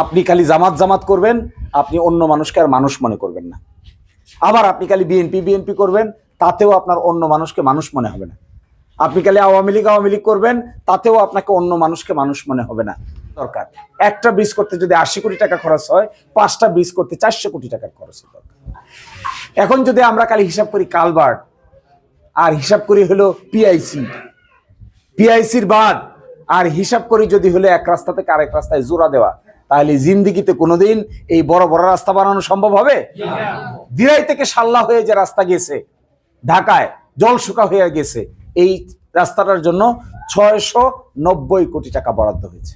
আপনি খালি জামাত জামাত করবেন, আপনি অন্য মানুষকে আর মানুষ মনে করবেন না। আবার আপনি খালি বিএনপি বিএনপি করবেন, তাতেও আপনার অন্য মানুষকে মানুষ মনে হবে না। আপনি খালি আওয়ামী লীগ করবেন, তাতেও আপনাকে অন্য মানুষকে মানুষ মনে হবে না। দরকার একটা ব্রিজ করতে যদি 80 কোটি টাকা খরচ হয়, 5টা ব্রিজ করতে 400 কোটি টাকার খরচ দরকার। এখন যদি আমরা খালি হিসাব করি কালভার্ট আর হিসাব করি হলো পিআইসির বাদ আর হিসাব করি যদি হলো এক রাস্তা থেকে আরেক রাস্তায় জোড়া দেওয়া, তাহলে জিন্দিগিতে কোনোদিন এই বড় বড় রাস্তা বানানো সম্ভব হবে? দিরাই থেকে সাল্লা হয়ে যে রাস্তা গেছে ঢাকায়, জল শুকা হয়ে গেছে, এই রাস্তাটার জন্য 690 কোটি টাকা বরাদ্দ হয়েছে।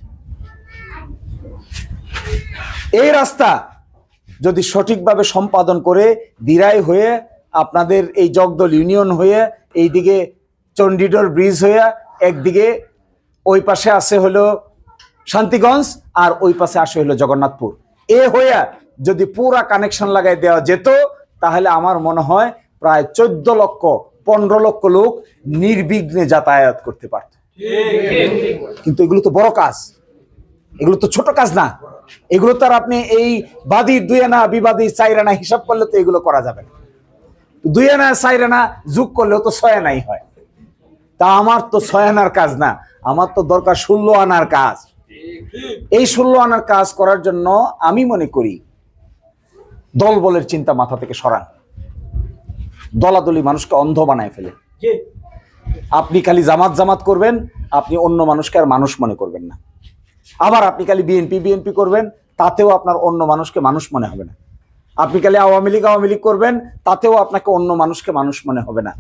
এই রাস্তা যদি সঠিকভাবে সম্পাদন করে দিরাই হয়ে আপনাদের এই জগদল ইউনিয়ন হয়ে এইদিকে চণ্ডীডোর ব্রিজ হয়ে একদিকে ওই পাশে আসে হলো শান্তিগঞ্জ আর ওই পাশে আসে হলো জগন্নাথপুর, এ হয়ে যদি পুরা কানেকশন লাগাই দেওয়া যেত, তাহলে আমার মনে হয় প্রায় 14 লক্ষ 15 লক্ষ লোক নির্বিঘ্নে যাতায়াত করতে পারত। কিন্তু এগুলো তো বড় কাজ, এগুলো তো ছোট কাজ না। এগুলো তো আর আপনি এই বাদীর 2 আনা বিবাদীর 4 আনা হিসাব করলে তো এগুলো করা যাবে না। 2 আনা 4 আনা যোগ করলেও তো 6 আনাই হয়। তা আমার তো 6 আনার কাজ না, আমার তো দরকার 16 আনার কাজ। এই 16 আনার কাজ করার জন্য আমি মনে করি দল বলের চিন্তা মাথা থেকে সরান। দলাদলি মানুষকে অন্ধ বানায় ফেলে। আপনি খালি জামাত জামাত করবেন, আপনি অন্য মানুষকে আর মানুষ মনে করবেন না। আবার আপনি খালি বিএনপি বিএনপি করবেন, তাতেও আপনার অন্য মানুষকে মানুষ মনে হবে না। আপনি খালি আওয়ামী লীগ করবেন, তাতেও আপনাকে অন্য মানুষকে মানুষ মনে হবে না।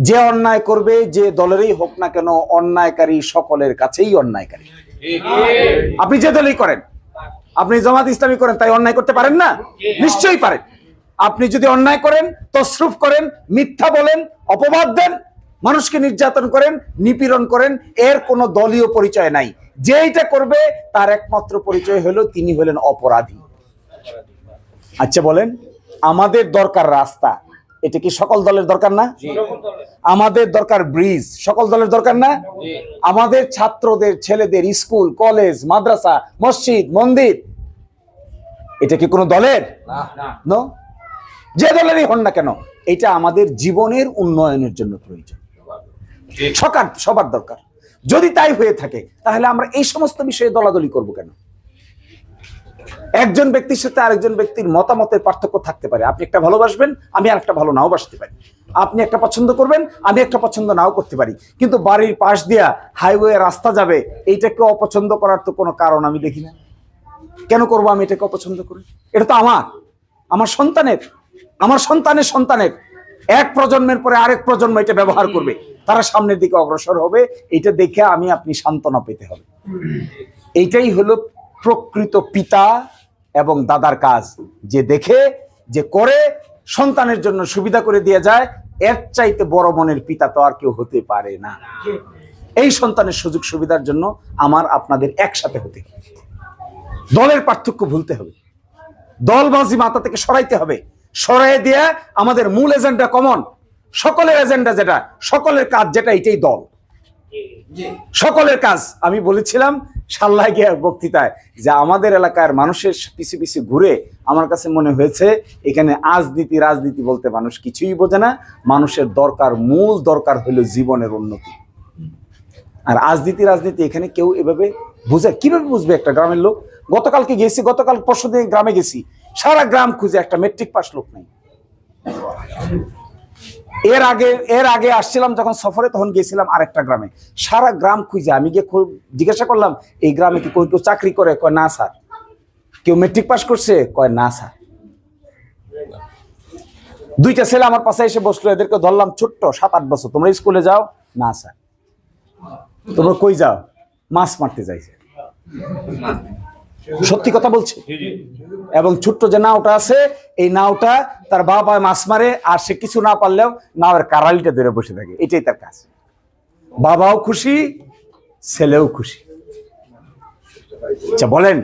যে অন্যায় করবে, যে দলেরই হোক না কেন, অন্যায়কারী সকলের কাছেই অন্যায়কারী। আপনি যে দলই করেন, আপনি জামাত ইসলামী করেন, তাই অন্যায় করতে পারেন না? নিশ্চয়ই পারেন। আপনি যদি অন্যায় করেন, তসরুফ করেন, মিথ্যা বলেন, অপবাদ দেন, মানুষকে নির্যাতন করেন, নিপীড়ন করেন, এর কোনো দলীয় পরিচয় নাই। যে এটা করবে তার একমাত্র পরিচয় হলো তিনি হলেন অপরাধী। আচ্ছা বলেন, আমাদের দরকার রাস্তা, এটা কি সকল দলের দরকার না? আমাদের দরকার ব্রিজ, সকল দলের দরকার না? আমাদের ছাত্রদের, ছেলেদের স্কুল, কলেজ, মাদ্রাসা, মসজিদ, মন্দির, এটা কি কোনো দলের? না। যে দলেরই হন না কেন, এটা আমাদের জীবনের উন্নয়নের জন্য প্রয়োজন, সবার দরকার। যদি তাই হয়ে থাকে, তাহলে আমরা এই সমস্ত বিষয়ে দলাদলি করব কেন? একজন ব্যক্তির সাথে আরেকজন ব্যক্তির মতামতের পার্থক্য থাকতে পারে। আপনি একটা ভালোবাসবেন, আমি আর একটা ভালো নাও বাসতে পারি। আপনি একটা পছন্দ করবেন, আমি একটা পছন্দ নাও করতে পারি। কিন্তু বাড়ির পাশ দিয়া হাইওয়ে রাস্তা যাবে, এইটাকে অপছন্দ করার তো কোনো কারণ আমি দেখি না। কেন করবো আমি এটাকে অপছন্দ করি? এটা তো আমার সন্তানের সন্তানের এক প্রজন্মের পরে আরেক প্রজন্ম এটা ব্যবহার করবে, তারা সামনের দিকে অগ্রসর হবে। এটা দেখে আপনি সান্ত্বনা পেতে হবে। এইটাই হলো প্রকৃত পিতা এবং দাদার কাজ, যে দেখে যে করে সন্তানের জন্য সুবিধা করে দিয়ে যায়। এর চাইতে বড় মনের পিতা তো আর কেউ হতে পারে না। এই সন্তানের সুযোগ সুবিধার জন্য আমার আপনাদের একসাথে হতে হবে। দলের পার্থক্য ভুলতে হবে, দলবাজি মাথা থেকে সরাইতে হবে। সরাই দিয়ে আমাদের মূল এজেন্ডা কমন, সকলের এজেন্ডা যেটা, সকলের কাজ যেটা, এটাই দল। সকলের কাজ। আমি বলেছিলাম সাল্লায় গিয়ে বক্তৃতায় যে আমাদের এলাকার মানুষের পিছু পিছু ঘুরে আমার কাছে মনে হয়েছে এখানে রাজনীতি বলতে মানুষ কিছুই বোঝে না। মানুষের মূল দরকার হলো জীবনের উন্নতি। আর রাজনীতি এখানে কেউ এভাবে বুঝে, কিভাবে বুঝবে একটা গ্রামের লোক? গতকাল পরশুদিন গ্রামে গেছি, সারা গ্রাম খুঁজে একটা মেট্রিক পাস লোক নাই। এর আগে আসছিলাম যখন সফরে, তখন গেছিলাম আরেকটা গ্রামে, সারা গ্রাম খুঁজে আমি গিয়ে জিজ্ঞাসা করলাম, এই গ্রামে কি কেউ চাকরি করে? কয় না স্যার। কেউ মেট্রিক পাস করছে? কয় না স্যার। 2টা ছেলে আমার পাশে এসে বসলো, এদেরকে ধরলাম, ছোট্ট 7-8 বছর, তোমরা স্কুলে যাও? না স্যার। তোমরা কই যাও? মাছ মারতে যাইছে। সত্যি কথা বলছে। এবং ছোট্ট যে নাওটা আছে, এই নাওটা তার বাবা মাছ মারে, আর সে কিছু না পারলেও নাওয়ের কারালিটা ধরে বসে থাকে, এটাই তার কাজ। বাবাও খুশি, ছেলেও খুশি। আচ্ছা বলেন,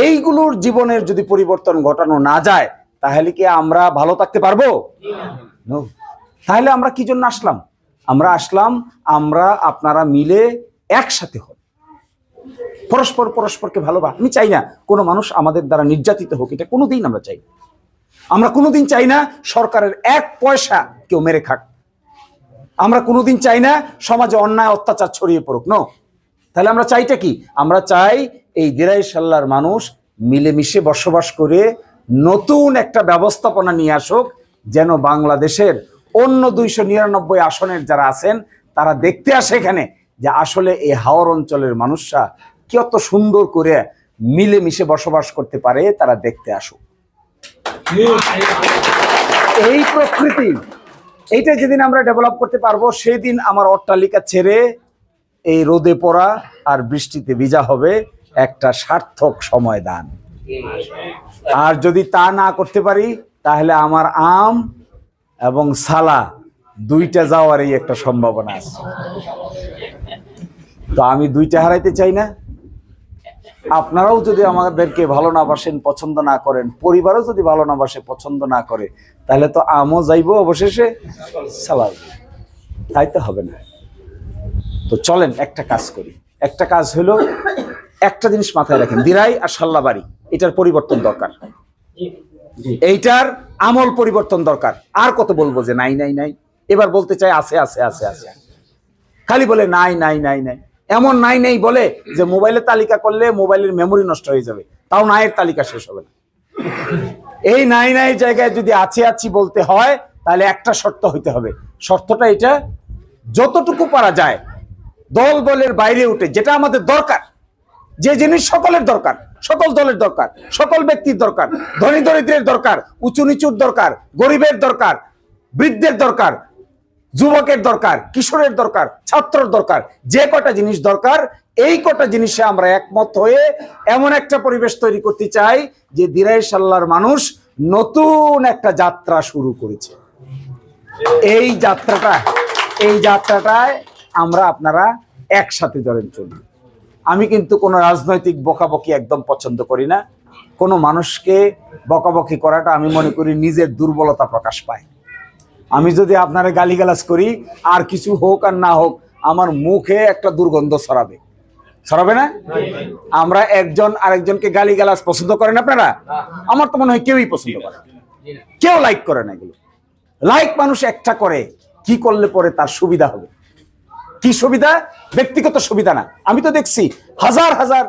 এইগুলোর জীবনের যদি পরিবর্তন ঘটানো না যায়, তাহলে কি আমরা ভালো থাকতে পারবো? তাহলে আমরা কি জন্য আসলাম? আমরা আপনারা মিলে একসাথে হন। পরস্পর পরস্পরকে ভালোবাসা। আমি চাই না কোনো মানুষ আমাদের দ্বারা নির্যাতিত হোক, এটা কোনোদিন আমরা চাই না। আমরা কোনোদিন চাই না সরকারের 1 পয়সা কেউ মেরে খাক। আমরা কোনোদিন চাই না সমাজে অন্যায় অত্যাচার ছড়িয়ে পড়ুক। নো। তাহলে আমরা চাইটা কি? আমরা চাই এই দিরাই সাল্লার মানুষ মিলেমিশে বসবাস করে নতুন একটা ব্যবস্থাপনা নিয়ে আসুক, যেন বাংলাদেশের অন্য 299 আসনের যারা আছেন তারা দেখতে আসে এখানে যে আসলে এই হাওর অঞ্চলের মানুষরা কত সুন্দর করে মিলেমিশে বসবাস করতে পারে, তারা দেখতে আসুক। এই প্রকৃতি, এইটা যেদিন আমরা ডেভেলপ করতে পারবো, সেই দিন আমার অট্টালিকা ছেড়ে এই রোদে পড়া আর বৃষ্টিতে ভিজা হবে একটা সার্থক সময় দান। আর যদি তা না করতে পারি, তাহলে আমার আম এবং সালা দুইটা যাওয়ারই একটা সম্ভাবনা আছে। তো আমি দুইটা হারাইতে চাই না। আপনারাও যদি আমাদেরকে ভালো না বাসেন, পছন্দ না করেন, পরিবারও যদি ভালো না বাসে, পছন্দ না করে, তাহলে তো আমও যাইব, অবশেষে সালাও। তাই তো হবে না। তো চলেন একটা কাজ করি। একটা কাজ হলো, একটা জিনিস মাথায় রাখেন, দিরাই আর সাল্লাবাড়ি এটার পরিবর্তন দরকার। এইটার আমল পরিবর্তন দরকার। আর কত বলবো যে নাই নাই নাই, এবার বলতে চাই আছে আছে আছে আছে, খালি বলে নাই নাই নাই নাই। এমন নাই নাই বলে যে মোবাইলে তালিকা করলে মোবাইলের মেমোরি নষ্ট হয়ে যাবে, তাও নাইয়ের তালিকা শেষ হবে না। এই নাই নাই জায়গায় যদি আছে আছি বলতে হয়, তাহলে একটা শর্ত হইতে হবে। শর্তটা এটা, যতটুকু পারা যায় দল বলের বাইরে উঠে যেটা আমাদের দরকার, যে জিনিস সকলের দরকার, সকল দলের দরকার, সকল ব্যক্তির দরকার, ধনী দরিদ্রের দরকার, উঁচু নিচুর দরকার, গরিবের দরকার, বৃদ্ধের দরকার, যুবকের দরকার, কিশোরের দরকার, ছাত্রের দরকার, যে কটা জিনিস দরকার, এই কটা জিনিসে আমরা একমত হয়ে এমন একটা পরিবেশ তৈরি করতে চাই যে দিরাই সাল্লার মানুষ নতুন একটা যাত্রা শুরু করেছে। এই যাত্রাটায় আমরা আপনারা একসাথে ধরেন চলি। আমি কিন্তু কোনো রাজনৈতিক বকাবকি একদম পছন্দ করি না। কোনো মানুষকে বকাবকি করাটা আমি মনে করি নিজের দুর্বলতা প্রকাশ পায়। আমি যদি আপনারা গালিগালাজ করি, আর কিছু হোক আর না হোক, আমার মুখে একটা দুর্গন্ধ ছড়াবে না? আমরা একজন আরেকজনকে গালিগালাজ পছন্দ করেন আপনারা? আমার তো মনে হয় কেউই পছন্দ করে না, কেউ লাইক করে না। এগুলো লাইক মানুষ একটা করে, কি করলে পরে তার সুবিধা হবে। কি সুবিধা? ব্যক্তিগত সুবিধা না। আমি তো দেখছি হাজার হাজার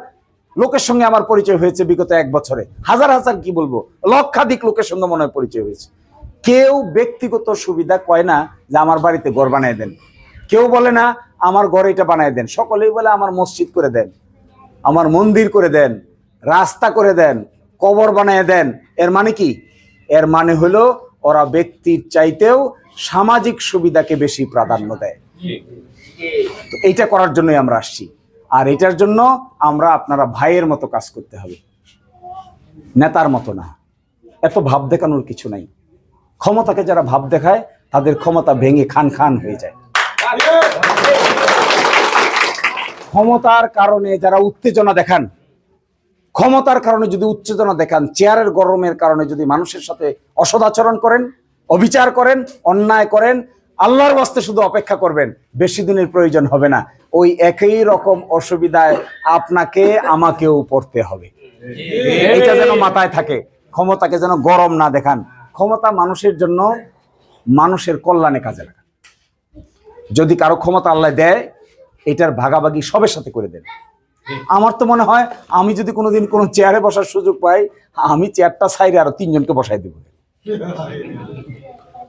লোকের সঙ্গে আমার পরিচয় হয়েছে বিগত 1 বছরে। হাজার হাজার কি বলবো, লক্ষাধিক লোকের সঙ্গে মনে হয় পরিচয় হয়েছে। কেউ ব্যক্তিগত সুবিধা কয় না যে আমার বাড়িতে ঘর বানায় দেন, কেউ বলে না আমার ঘর এটা বানায় দেন। সকলেই বলে আমার মসজিদ করে দেন, আমার মন্দির করে দেন, রাস্তা করে দেন, কবর বানায় দেন। এর মানে কি? এর মানে হলো ওরা ব্যক্তির চাইতেও সামাজিক সুবিধাকে বেশি প্রাধান্য দেয়। তো এইটা করার জন্যই আমরা আসছি। আর এটার জন্য আমরা আপনারা ভাইয়ের মতো কাজ করতে হবে, নেতার মতো না। এত ভাব দেখানোর কিছু নাই। ক্ষমতাকে যারা ভাব দেখায়, তাদের ক্ষমতা ভেঙে খান খান হয়ে যায়। ক্ষমতার কারণে যারা উত্তেজনা দেখান, ক্ষমতার কারণে যদি উত্তেজনা দেখান, চেয়ারের গরমের কারণে যদি মানুষের সাথে অসদাচরণ করেন, অবিচার করেন, অন্যায় করেন, আল্লাহর ওয়াস্তে শুধু অপেক্ষা করবেন, বেশি দিনের প্রয়োজন হবে না। ওই একই রকম অসুবিধায় আপনাকে আমাকেও পড়তে হবে। এটা যেন মাথায় থাকে। ক্ষমতাকে যেন গরম না দেখান। ক্ষমতা মানুষের জন্য, মানুষের কল্যাণে কাজে লাগান। যদি কারো ক্ষমতা আল্লাহ দেয়, এটার ভাগাভাগি সবের সাথে করে দেন। আমার তো মনে হয় আমি যদি কোনোদিন কোনো চেয়ারে বসার সুযোগ পাই, আমি চেয়ারটা সাইডে আরো 3 জনকে বসাই দেব।